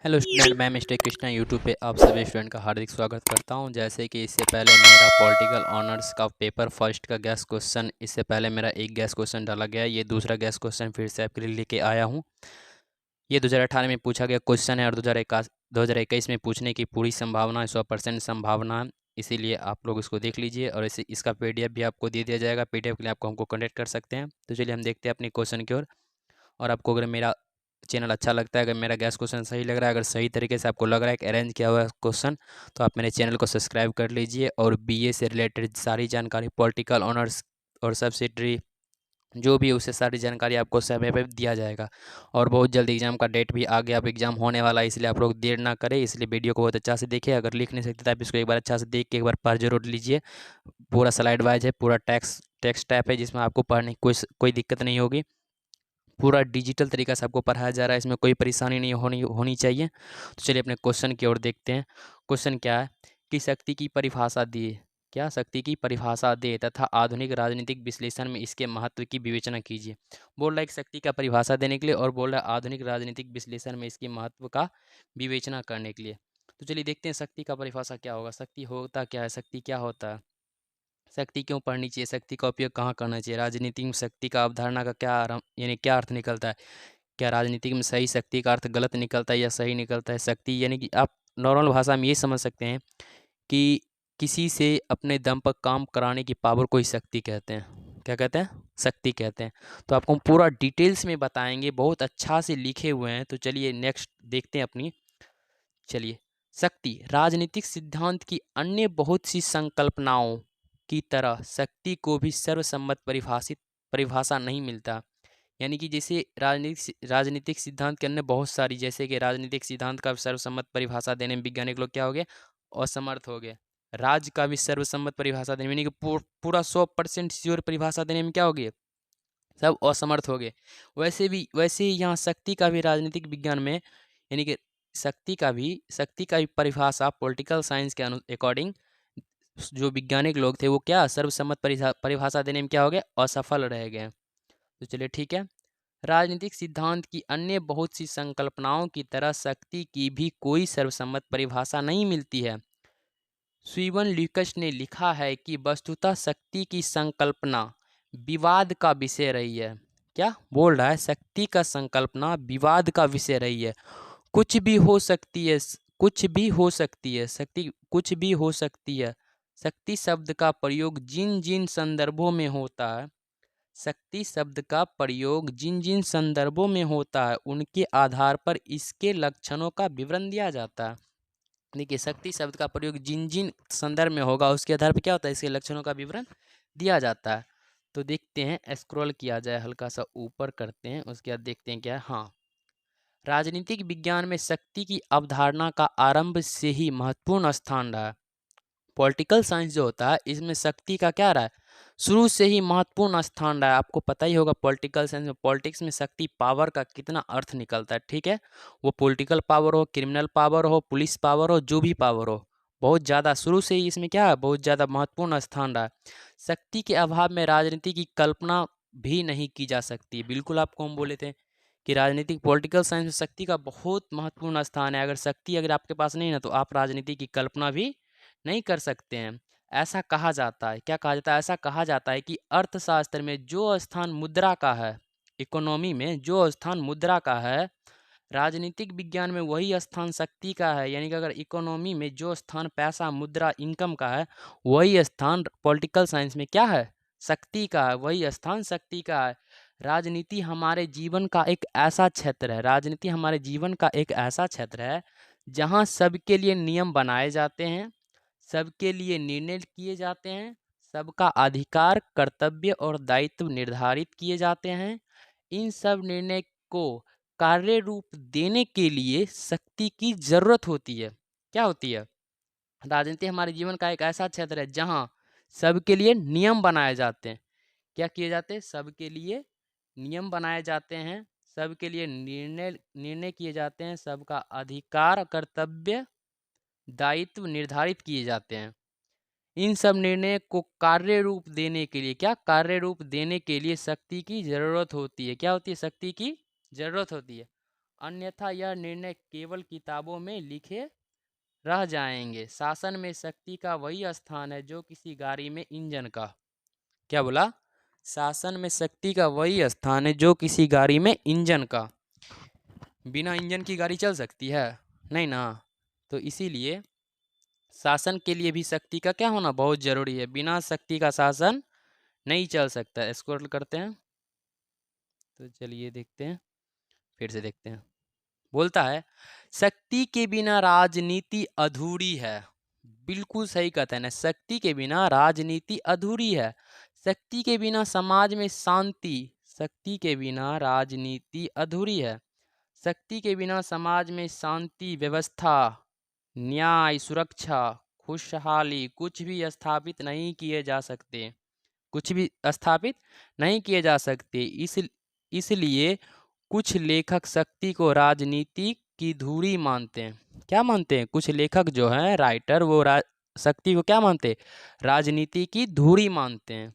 Hello student, मैं mister Krishna YouTube पे आप सभी स्टूडेंट का हार्दिक स्वागत करता हूं। जैसे कि इससे पहले मेरा पॉलिटिकल ऑनर्स का पेपर फर्स्ट का गैस क्वेश्चन, इससे पहले मेरा एक गैस क्वेश्चन डाला गया। ये दूसरा गैस क्वेश्चन फिर से आपके लिए लेके आया हूं। ये 2018 में पूछा गया क्वेश्चन है और 2021 में पूछने की पूरी संभावना है, 100% संभावना है। इसीलिए आप लोग इसको देख लीजिए और इसका पीडीएफ भी आपको दे दिया जाएगा। पीडीएफ के लिए आपको हमको कॉन्टैक्ट कर सकते हैं। तो चलिए हम देखते हैं अपने क्वेश्चन की ओर। और आपको अगर मेरा चैनल अच्छा लगता है, अगर मेरा गैस क्वेश्चन सही लग रहा है, अगर सही तरीके से आपको लग रहा है कि अरेंज किया हुआ है क्वेश्चन, तो आप मेरे चैनल को सब्सक्राइब कर लीजिए। और बीए से रिलेटेड सारी जानकारी, पॉलिटिकल ऑनर्स और सब्सिडरी जो भी है, उससे सारी जानकारी आपको समय पे दिया जाएगा। और बहुत जल्द एग्जाम का डेट भी आ गया, अब एग्जाम होने वाला है, इसलिए आप लोग देर ना करें। इसलिए वीडियो को बहुत अच्छा से देखिए। अगर लिख नहीं सकते तो आप इसको एक बार अच्छा से देख के एक बार पढ़ जरूर लीजिए। पूरा स्लाइड वाइज है, पूरा टेक्स्ट टाइप है, जिसमें आपको पढ़ने की कोई दिक्कत नहीं होगी। पूरा डिजिटल तरीका से आपको पढ़ाया जा रहा है, इसमें कोई परेशानी नहीं होनी होनी चाहिए। तो चलिए अपने क्वेश्चन की ओर देखते हैं। क्वेश्चन क्या है कि शक्ति की परिभाषा दिए, क्या शक्ति की परिभाषा दे तथा आधुनिक राजनीतिक विश्लेषण में इसके महत्व की विवेचना कीजिए। बोल रहा है कि शक्ति का परिभाषा देने के लिए, और बोल रहा है आधुनिक राजनीतिक विश्लेषण में इसके महत्व का विवेचना करने के लिए। तो चलिए देखते हैं शक्ति का परिभाषा क्या होगा, शक्ति होता क्या है, शक्ति क्या होता है, शक्ति क्यों पढ़नी चाहिए, शक्ति का उपयोग कहाँ करना चाहिए, राजनीति में शक्ति का अवधारणा का यानी क्या अर्थ निकलता है, क्या राजनीति में सही शक्ति का अर्थ गलत निकलता है या सही निकलता है। शक्ति यानी कि आप नॉर्मल भाषा में ये समझ सकते हैं कि किसी से अपने दम पर काम कराने की पावर को ही शक्ति कहते हैं। क्या कहते हैं? शक्ति कहते हैं। तो आपको हम पूरा डिटेल्स में बताएंगे, बहुत अच्छा से लिखे हुए हैं। तो चलिए नेक्स्ट देखते हैं अपनी। चलिए, शक्ति राजनीतिक सिद्धांत की अन्य बहुत सी संकल्पनाओं की तरह शक्ति को भी सर्वसम्मत परिभाषा नहीं मिलता। यानी कि जैसे राजनीतिक सिद्धांत के अन्य बहुत सारी, जैसे कि राजनीतिक सिद्धांत का सर्वसम्मत परिभाषा देने में वैज्ञानिक लोग क्या हो गए, असमर्थ हो गए। राज्य का भी सर्वसम्मत परिभाषा देने में, यानी कि पूरा 100% श्योर परिभाषा देने में क्या हो गए, सब असमर्थ हो गए। वैसे ही यहाँ शक्ति का भी राजनीतिक विज्ञान में, यानी कि शक्ति का भी परिभाषा पॉलिटिकल साइंस के अकॉर्डिंग जो वैज्ञानिक लोग थे वो क्या सर्वसम्मत परिभाषा देने में क्या हो गए, असफल रह गए। तो चलिए ठीक है। राजनीतिक सिद्धांत की अन्य बहुत सी संकल्पनाओं की तरह शक्ति की भी कोई सर्वसम्मत परिभाषा नहीं मिलती है। स्टीवन ल्यूकस ने लिखा है कि वस्तुतः शक्ति की संकल्पना विवाद का विषय रही है। क्या बोल रहा है? शक्ति का संकल्पना विवाद का विषय रही है। कुछ भी हो सकती है, कुछ भी हो सकती है, शक्ति कुछ भी हो सकती है। शक्ति शब्द का प्रयोग जिन जिन संदर्भों में होता है, शक्ति शब्द का प्रयोग जिन जिन संदर्भों में होता है उनके आधार पर इसके लक्षणों का विवरण दिया जाता है। देखिए, शक्ति शब्द का प्रयोग जिन जिन संदर्भ में होगा उसके आधार पर क्या होता है, इसके लक्षणों का विवरण दिया जाता है। तो देखते हैं, स्क्रॉल किया जाए, हल्का सा ऊपर करते हैं, उसके बाद देखते हैं क्या है। हाँ, राजनीतिक विज्ञान में शक्ति की अवधारणा का आरंभ से ही महत्वपूर्ण स्थान रहा है। पॉलिटिकल साइंस जो होता है इसमें शक्ति का क्या रहा है, शुरू से ही महत्वपूर्ण स्थान रहा है। आपको पता ही होगा पॉलिटिकल साइंस में, पॉलिटिक्स में शक्ति पावर का कितना अर्थ निकलता है। ठीक है, वो पॉलिटिकल पावर हो, क्रिमिनल पावर हो, पुलिस पावर हो, जो भी पावर हो, बहुत ज़्यादा शुरू से ही इसमें क्या है, बहुत ज़्यादा महत्वपूर्ण स्थान रहा है। शक्ति के अभाव में राजनीति की कल्पना भी नहीं की जा सकती। बिल्कुल आपको हम बोले थे कि राजनीतिक पॉलिटिकल साइंस में शक्ति का बहुत महत्वपूर्ण स्थान है। अगर शक्ति अगर आपके पास नहीं ना, तो आप राजनीति की कल्पना भी नहीं कर सकते हैं। ऐसा कहा जाता है, क्या कहा जाता है, ऐसा कहा जाता है कि अर्थशास्त्र में जो स्थान मुद्रा का है, इकोनॉमी में जो स्थान मुद्रा का है, राजनीतिक विज्ञान में वही स्थान शक्ति का है। यानी कि अगर इकोनॉमी में जो स्थान पैसा, मुद्रा, इनकम का है, वही स्थान पॉलिटिकल साइंस में क्या है, शक्ति का है, वही स्थान शक्ति का है। राजनीति हमारे जीवन का एक ऐसा क्षेत्र है, राजनीति हमारे जीवन का एक ऐसा क्षेत्र है जहाँ सबके लिए नियम बनाए जाते हैं, सबके लिए निर्णय किए जाते हैं, सबका अधिकार, कर्तव्य और दायित्व निर्धारित किए जाते हैं। इन सब निर्णय को कार्य रूप देने के लिए शक्ति की जरूरत होती है। क्या होती है? राजनीति हमारे जीवन का एक ऐसा क्षेत्र है जहाँ सबके लिए नियम बनाए जाते हैं। क्या किए जाते हैं? सबके लिए नियम बनाए जाते हैं, सबके लिए निर्णय निर्णय किए जाते हैं, सबका अधिकार, कर्तव्य, दायित्व निर्धारित किए जाते हैं। इन सब निर्णय को कार्य रूप देने के लिए, क्या कार्य रूप देने के लिए शक्ति की जरूरत होती है। क्या होती है? शक्ति की जरूरत होती है। अन्यथा यह निर्णय केवल किताबों में लिखे रह जाएंगे। शासन में शक्ति का वही स्थान है जो किसी गाड़ी में इंजन का। क्या बोला? शासन में शक्ति का वही स्थान है जो किसी गाड़ी में इंजन का। बिना इंजन की गाड़ी चल सकती है? नहीं ना। तो इसीलिए शासन के लिए भी शक्ति का क्या होना बहुत जरूरी है। बिना शक्ति का शासन नहीं चल सकता। स्क्रॉल करते हैं तो चलिए देखते हैं, फिर से देखते हैं। बोलता है शक्ति के बिना राजनीति अधूरी है। बिल्कुल सही कथन है, शक्ति के बिना राजनीति अधूरी है। शक्ति के बिना समाज में शांति, शक्ति के बिना राजनीति अधूरी है। शक्ति के बिना समाज में शांति, व्यवस्था, न्याय, सुरक्षा, खुशहाली कुछ भी स्थापित नहीं किए जा सकते। कुछ भी स्थापित नहीं किए जा सकते। इसलिए कुछ लेखक शक्ति को राजनीति की धुरी मानते हैं। क्या मानते हैं? कुछ लेखक जो हैं, राइटर, वो शक्ति को क्या मानते हैं? राजनीति की धुरी मानते हैं।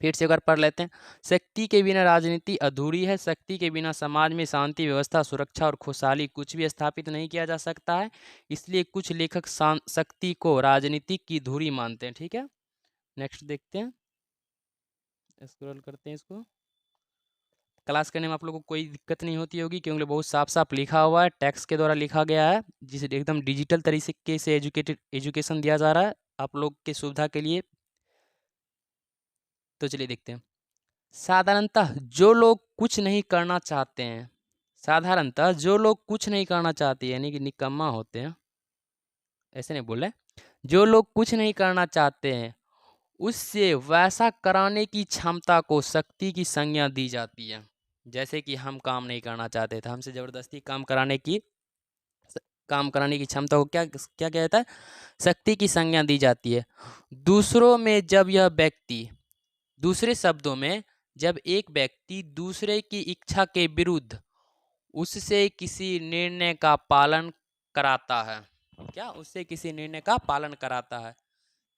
फिर से एक बार पढ़ लेते हैं। शक्ति के बिना राजनीति अधूरी है। शक्ति के बिना समाज में शांति, व्यवस्था, सुरक्षा और खुशहाली कुछ भी स्थापित नहीं किया जा सकता है। इसलिए कुछ लेखक शक्ति को राजनीति की धुरी मानते हैं। ठीक है, नेक्स्ट देखते हैं, स्क्रॉल करते हैं इसको। क्लास करने में आप लोगों को कोई दिक्कत नहीं होती होगी क्योंकि बहुत साफ साफ लिखा हुआ है, टेक्स्ट के द्वारा लिखा गया है, जिसे एकदम डिजिटल तरीके से एजुकेशन दिया जा रहा है आप लोग की सुविधा के लिए। तो चलिए देखते हैं। साधारणतः जो लोग कुछ नहीं करना चाहते हैं, साधारणतः जो लोग कुछ नहीं करना चाहते यानी कि निकम्मा होते हैं, ऐसे नहीं बोले, जो लोग कुछ नहीं करना चाहते हैं उससे वैसा कराने की क्षमता को शक्ति की संज्ञा दी जाती है। जैसे कि हम काम नहीं करना चाहते थे, हमसे जबरदस्ती काम कराने की क्षमता को क्या क्या कहता है? शक्ति की संज्ञा दी जाती है। दूसरों में जब यह व्यक्ति, दूसरे शब्दों में जब एक व्यक्ति दूसरे की इच्छा के विरुद्ध उससे किसी निर्णय का पालन कराता है, क्या उससे किसी निर्णय का पालन कराता है,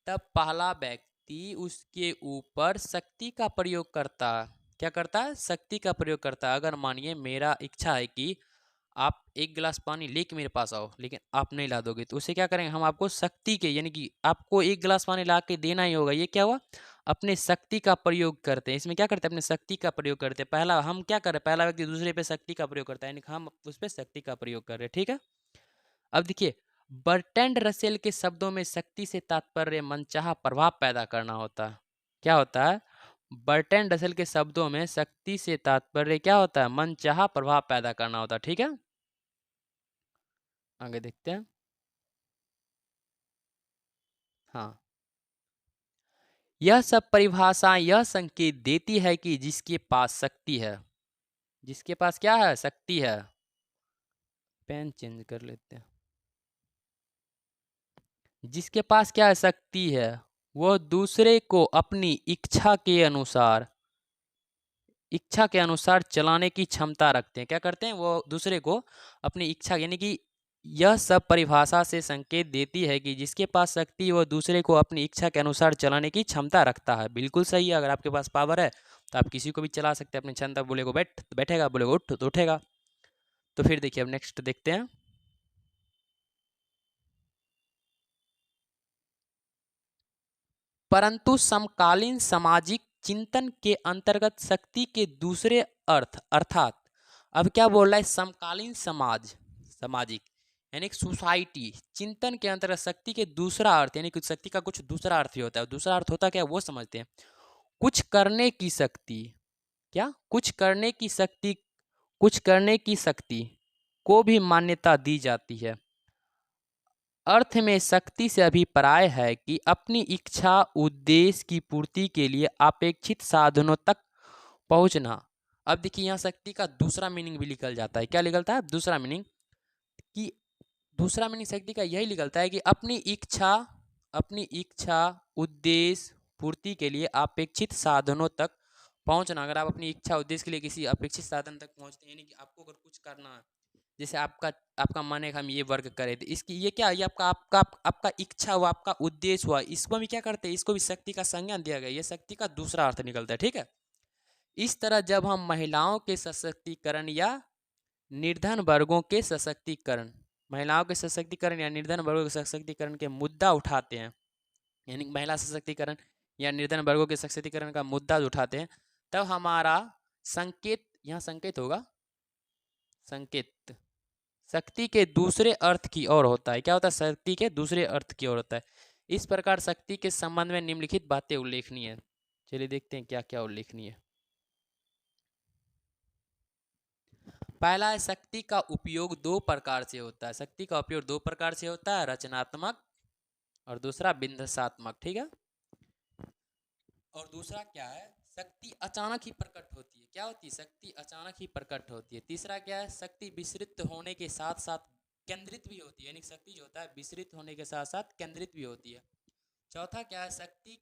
तब पहला व्यक्ति उसके ऊपर शक्ति का प्रयोग करता है। क्या करता है? शक्ति का प्रयोग करता है। अगर मानिए मेरा इच्छा है कि आप एक गिलास पानी लेके मेरे पास आओ, लेकिन आप नहीं ला दोगे, तो उसे क्या करेंगे? हम आपको शक्ति के यानी कि आपको एक गिलास पानी ला के देना ही होगा। ये क्या हुआ? अपने शक्ति का प्रयोग करते हैं। इसमें क्या करते हैं? अपने शक्ति का प्रयोग करते हैं। पहला हम क्या कर रहे हैं? पहला व्यक्ति दूसरे पे शक्ति का प्रयोग करता है, यानी हम उस पर शक्ति का प्रयोग कर रहे हैं। ठीक है, अब देखिए, बर्ट्रैंड रसेल के शब्दों में शक्ति से तात्पर्य मनचाहा प्रभाव पैदा करना होता है। क्या होता है? बर्ट्रैंड रसेल के शब्दों में शक्ति से तात्पर्य क्या होता है? मनचाहा प्रभाव पैदा करना होता है। ठीक है, आगे देखते हैं। हाँ, यह सब परिभाषाएं यह संकेत देती है कि जिसके पास शक्ति है, जिसके पास क्या है? शक्ति है। पेन चेंज कर लेते हैं। जिसके पास क्या है? शक्ति है, वह दूसरे को अपनी इच्छा के अनुसार चलाने की क्षमता रखते हैं। क्या करते हैं? वो दूसरे को अपनी इच्छा, यानी कि यह सब परिभाषा से संकेत देती है कि जिसके पास शक्ति वह दूसरे को अपनी इच्छा के अनुसार चलाने की क्षमता रखता है। बिल्कुल सही है, अगर आपके पास पावर है तो आप किसी को भी चला सकते हैं अपनी क्षमता। बोले को बैठ तो बैठेगा, बोले को उठ तो उठेगा। तो फिर देखिए, अब नेक्स्ट देखते हैं। परंतु समकालीन सामाजिक चिंतन के अंतर्गत शक्ति के दूसरे अर्थ, अर्थात अब क्या बोल रहा है? समकालीन सामाजिक यानी सोसाइटी चिंतन के अंतर्गत शक्ति के दूसरा अर्थ, यानी कि शक्ति का कुछ दूसरा अर्थ ही होता है। दूसरा अर्थ होता क्या है वो समझते हैं। कुछ करने की शक्ति, क्या? कुछ करने की शक्ति को भी मान्यता दी जाती है। अर्थ में शक्ति से अभिप्राय है कि अपनी इच्छा उद्देश्य की पूर्ति के लिए अपेक्षित साधनों तक पहुंचना। अब देखिए, यहाँ शक्ति का दूसरा मीनिंग भी निकल जाता है। क्या निकलता है? दूसरा मीनिंग, कि दूसरा मीनिंग शक्ति का यही निकलता है कि अपनी इच्छा उद्देश्य पूर्ति के लिए अपेक्षित साधनों तक पहुंचना। अगर आप अपनी इच्छा उद्देश्य के लिए किसी अपेक्षित साधन तक पहुंचते हैं, यानी कि आपको अगर कुछ करना है, जैसे आपका मन है कि हम ये वर्क करें, तो इसकी ये क्या, ये आपका इच्छा हुआ, आपका उद्देश्य हुआ, इसको भी क्या करते हैं? इसको भी शक्ति का संज्ञान दिया गया। ये शक्ति का दूसरा अर्थ निकलता है। ठीक है, इस तरह जब हम महिलाओं के सशक्तिकरण या निर्धन वर्गों के सशक्तिकरण, महिलाओं के सशक्तिकरण या निर्धन वर्गों के सशक्तिकरण के मुद्दा उठाते हैं, यानी महिला सशक्तिकरण या निर्धन वर्गों के सशक्तिकरण का मुद्दा उठाते हैं, तब हमारा संकेत, यहाँ संकेत होगा, संकेत शक्ति के दूसरे अर्थ की ओर होता है। क्या होता है? शक्ति के दूसरे अर्थ की ओर होता है। इस प्रकार शक्ति के संबंध में निम्नलिखित बातें उल्लेखनीय है। चलिए देखते हैं क्या क्या उल्लेखनीय है। पहला है, शक्ति का उपयोग दो प्रकार से होता है। शक्ति का उपयोग दो प्रकार से होता है, रचनात्मक और दूसरा विध्वंसात्मक। ठीक है। और दूसरा क्या है? शक्ति अचानक ही प्रकट होती है। क्या होती है? शक्ति अचानक ही प्रकट होती है। तीसरा क्या है? शक्ति विस्तृत होने के साथ साथ केंद्रित भी होती है, यानी शक्ति जो होता है विस्तृत होने के साथ साथ केंद्रित भी होती है। चौथा क्या है? शक्ति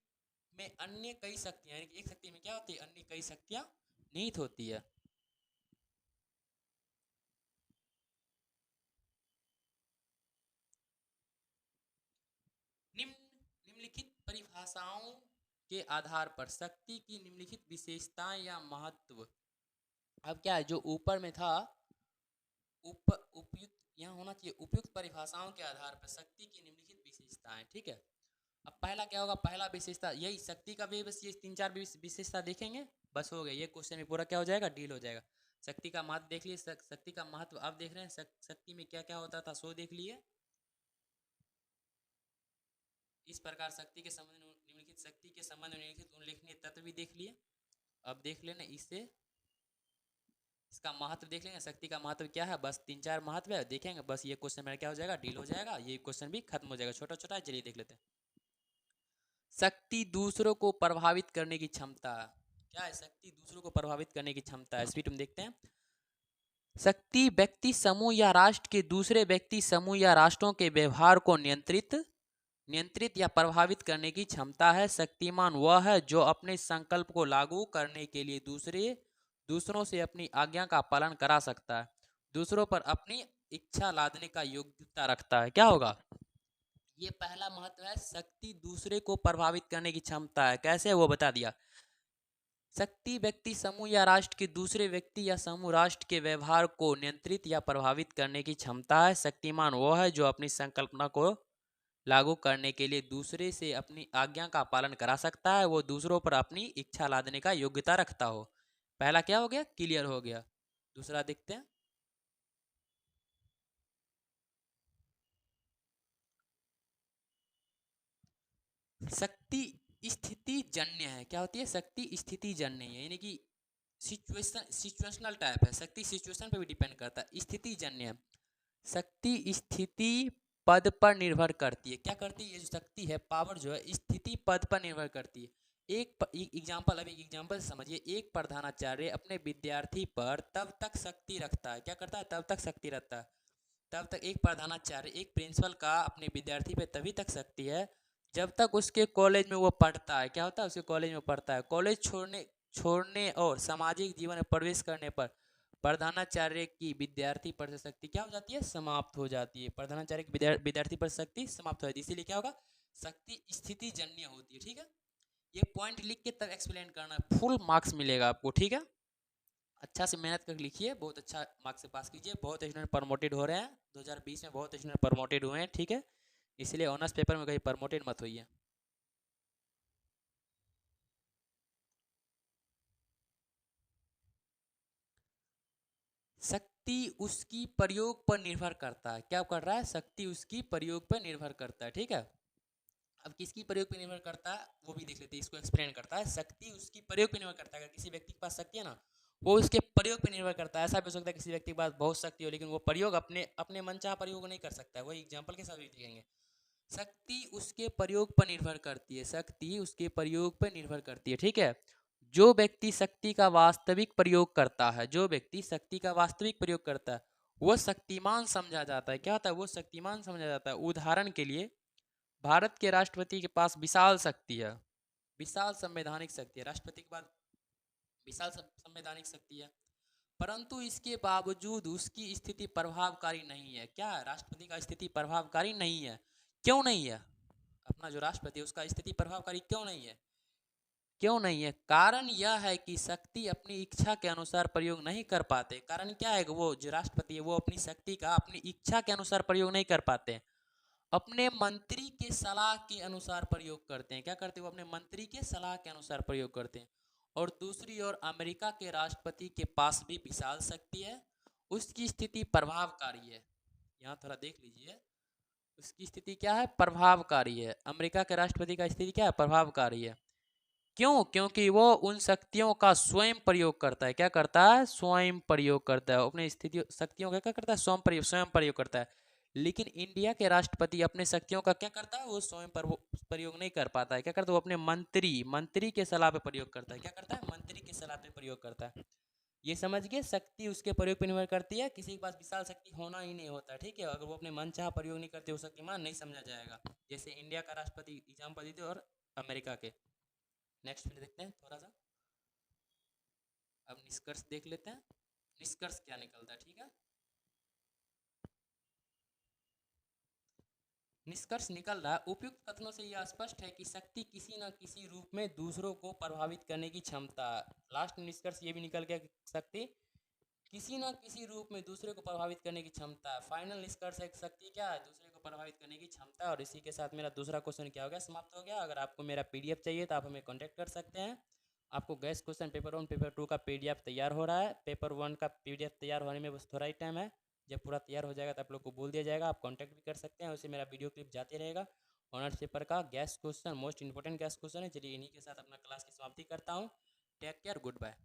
में अन्य कई शक्तियां, यानी एक शक्ति में क्या होती है? अन्य कई शक्तियां निहित होती है। निम्नलिखित परिभाषाओं के आधार पर शक्ति की निम्नलिखित विशेषताएं या महत्व। अब क्या है, जो ऊपर में था उपयुक्त, यहाँ होना चाहिए उपयुक्त परिभाषाओं के आधार पर शक्ति की निम्नलिखित विशेषताएं। ठीक है। अब पहला क्या होगा? पहला विशेषता यही शक्ति का भी, बस ये तीन चार विशेषता देखेंगे, बस हो गया। ये क्वेश्चन में पूरा क्या हो जाएगा? डील हो जाएगा। शक्ति का महत्व देख लिए, शक्ति का महत्व अब देख रहे हैं, शक्ति में क्या क्या होता था सो देख लिए। इस प्रकार शक्ति के संबंध में निम्नलिखित, शक्ति के संबंध में निम्नलिखित उल्लेखनीय तत्व भी देख लिए। अब देख लेना इससे इसका महत्व देख लेंगे। शक्ति का महत्व क्या है? बस तीन चार महत्व है, देखेंगे बस। ये क्वेश्चन मेरा क्या हो जाएगा? डील हो जाएगा। ये क्वेश्चन भी खत्म हो जाएगा, छोटा छोटा है। चलिए देख लेते हैं। शक्ति दूसरों को प्रभावित करने की क्षमता। क्या है? शक्ति दूसरों को प्रभावित करने की क्षमता है। स्पीड में देखते हैं। शक्ति व्यक्ति समूह या राष्ट्र के दूसरे व्यक्ति समूह या राष्ट्रों के व्यवहार को नियंत्रित या प्रभावित करने की क्षमता है। शक्तिमान वह है जो अपने संकल्प को लागू करने के लिए दूसरों से अपनी आज्ञा का पालन करा सकता है, दूसरों पर अपनी इच्छा लादने का योग्यता रखता है। क्या होगा? ये पहला महत्व है, शक्ति दूसरे को प्रभावित करने की क्षमता है। कैसे? वो बता दिया। शक्ति व्यक्ति समूह या राष्ट्र के दूसरे व्यक्ति या समूह राष्ट्र के व्यवहार को नियंत्रित या प्रभावित करने की क्षमता है। शक्तिमान वह है जो अपनी संकल्पना को लागू करने के लिए दूसरे से अपनी आज्ञा का पालन करा सकता है, वो दूसरों पर अपनी इच्छा लादने का योग्यता रखता हो। पहला क्या हो गया? क्लियर हो गया। दूसरा देखते हैं। शक्ति स्थिति जन्य है। क्या होती है? शक्ति स्थिति जन्य है, यानी कि सिचुएशनल टाइप है। शक्ति सिचुएशन पर भी डिपेंड करता है। स्थिति जन्य है। शक्ति स्थिति पद पर निर्भर करती है। क्या करती है? ये जो शक्ति है, पावर जो है, स्थिति पद पर निर्भर करती है। एक एग्जाम्पल, अभी एग्जाम्पल समझिए। एक प्रधानाचार्य अपने विद्यार्थी पर तब तक शक्ति रखता है। क्या करता है? तब तक शक्ति रखता है। तब तक एक प्रधानाचार्य, एक प्रिंसिपल का अपने विद्यार्थी पे तभी तक शक्ति है जब तक उसके कॉलेज में वो पढ़ता है। क्या होता है? उसके कॉलेज में पढ़ता है। कॉलेज छोड़ने और सामाजिक जीवन में प्रवेश करने पर प्रधानाचार्य की विद्यार्थी पर शक्ति क्या हो जाती है? समाप्त हो जाती है। प्रधानाचार्य की विद्यार्थी पर शक्ति समाप्त हो जाती है। इसीलिए क्या होगा? शक्ति स्थिति जन्य होती है। ठीक है। ये पॉइंट लिख के तब एक्सप्लेन करना, फुल मार्क्स मिलेगा आपको। ठीक है। अच्छा से मेहनत कर लिखिए, बहुत अच्छा मार्क्स से पास कीजिए। बहुत स्टूडेंट प्रमोटेड हो रहे हैं 2020 में, बहुत स्टूडेंट प्रमोटेड हुए हैं। ठीक है। इसलिए ऑनर्स पेपर में कहीं प्रमोटेड मत होइए। शक्ति उसकी प्रयोग पर निर्भर करता है। क्या कर रहा है? शक्ति उसकी प्रयोग पर निर्भर करता है। ठीक है। अब किसकी प्रयोग पर निर्भर करता है वो भी देख लेते हैं। इसको एक्सप्लेन करता है। शक्ति उसकी प्रयोग पर निर्भर करता है। अगर किसी व्यक्ति के पास शक्ति है ना, वो उसके प्रयोग पर निर्भर करता है। ऐसा भी हो सकता है किसी व्यक्ति के पास बहुत शक्ति हो, लेकिन वो प्रयोग अपने अपने मनचाहा प्रयोग नहीं कर सकता है। वही एग्जाम्पल के साथ भी देखेंगे। शक्ति उसके प्रयोग पर निर्भर करती है। शक्ति उसके प्रयोग पर निर्भर करती है। ठीक है। जो व्यक्ति शक्ति का वास्तविक प्रयोग करता है, जो व्यक्ति शक्ति का वास्तविक प्रयोग करता है, वो शक्तिमान समझा जाता है। क्या होता है? वो शक्तिमान समझा जाता है। उदाहरण के लिए, भारत के राष्ट्रपति के पास विशाल शक्ति है, विशाल संवैधानिक शक्ति है। राष्ट्रपति के पास विशाल संवैधानिक शक्ति है, परंतु इसके बावजूद उसकी स्थिति प्रभावकारी नहीं है। क्या है? राष्ट्रपति का स्थिति प्रभावकारी नहीं है। क्यों नहीं है? अपना जो राष्ट्रपति है उसका स्थिति प्रभावकारी क्यों नहीं है? क्यों नहीं है? कारण यह है कि शक्ति अपनी इच्छा के अनुसार प्रयोग नहीं कर पाते। कारण क्या है कि वो जो राष्ट्रपति है वो अपनी शक्ति का अपनी इच्छा के अनुसार प्रयोग नहीं कर पाते, अपने मंत्री के सलाह के अनुसार प्रयोग करते हैं। क्या करते हैं? वो अपने मंत्री के सलाह के अनुसार प्रयोग करते हैं। और दूसरी ओर अमेरिका के राष्ट्रपति के पास भी विशाल शक्ति है, उसकी स्थिति प्रभावकारी है। यहाँ थोड़ा देख लीजिए, उसकी स्थिति क्या है? प्रभावकारी है। अमेरिका के राष्ट्रपति का स्थिति क्या है? प्रभावकारी है। क्यों? क्योंकि वो उन शक्तियों का स्वयं प्रयोग करता है। क्या करता है? स्वयं प्रयोग करता है। अपने स्थिति शक्तियों का क्या करता है? स्वयं प्रयोग करता है। लेकिन इंडिया के राष्ट्रपति अपने शक्तियों का क्या करता है? वो स्वयं प्रयोग नहीं कर पाता है। क्या करता है? वो अपने मंत्री के सलाह पे प्रयोग करता है। क्या करता है? मंत्री के सलाह पे प्रयोग करता है। ये समझ गए, शक्ति उसके प्रयोग पर निर्भर करती है। किसी के पास विशाल शक्ति होना ही नहीं होता, ठीक है। अगर वो अपने मन चाह प्रयोग नहीं करते, वो शक्तिमान नहीं समझा जाएगा। जैसे इंडिया का राष्ट्रपति एग्जाम्पल देते और अमेरिका के। नेक्स्ट फिर देखते हैं थोड़ा सा, अब निष्कर्ष देख लेते हैं, निष्कर्ष क्या निकलता है, ठीक है। निष्कर्ष निकल रहा है, उपयुक्त कथनों से यह स्पष्ट है कि शक्ति किसी न किसी रूप में दूसरों को प्रभावित करने की क्षमता है। लास्ट निष्कर्ष ये भी निकल गया कि शक्ति किसी न किसी रूप में दूसरे को प्रभावित करने की क्षमता है। फाइनल निष्कर्ष है, शक्ति क्या है? दूसरे को प्रभावित करने की क्षमता है। और इसी के साथ मेरा दूसरा क्वेश्चन क्या हो गया? समाप्त हो गया। अगर आपको मेरा पीडीएफ चाहिए तो आप हमें कांटेक्ट कर सकते हैं। आपको गैस क्वेश्चन पेपर 1 पेपर 2 का पीडीएफ तैयार हो रहा है। पेपर 1 का पीडीएफ तैयार होने में बस थोड़ा ही टाइम है। जब पूरा तैयार हो जाएगा तो आप लोग को बोल दिया जाएगा, आप कांटेक्ट भी कर सकते हैं। वैसे मेरा वीडियो क्लिप जाते रहेगा। ऑनर्स पेपर का gas question most important gas question है। चलिए इन्हीं के साथ अपना क्लास की समाप्ति करता हूँ। Take care, good bye.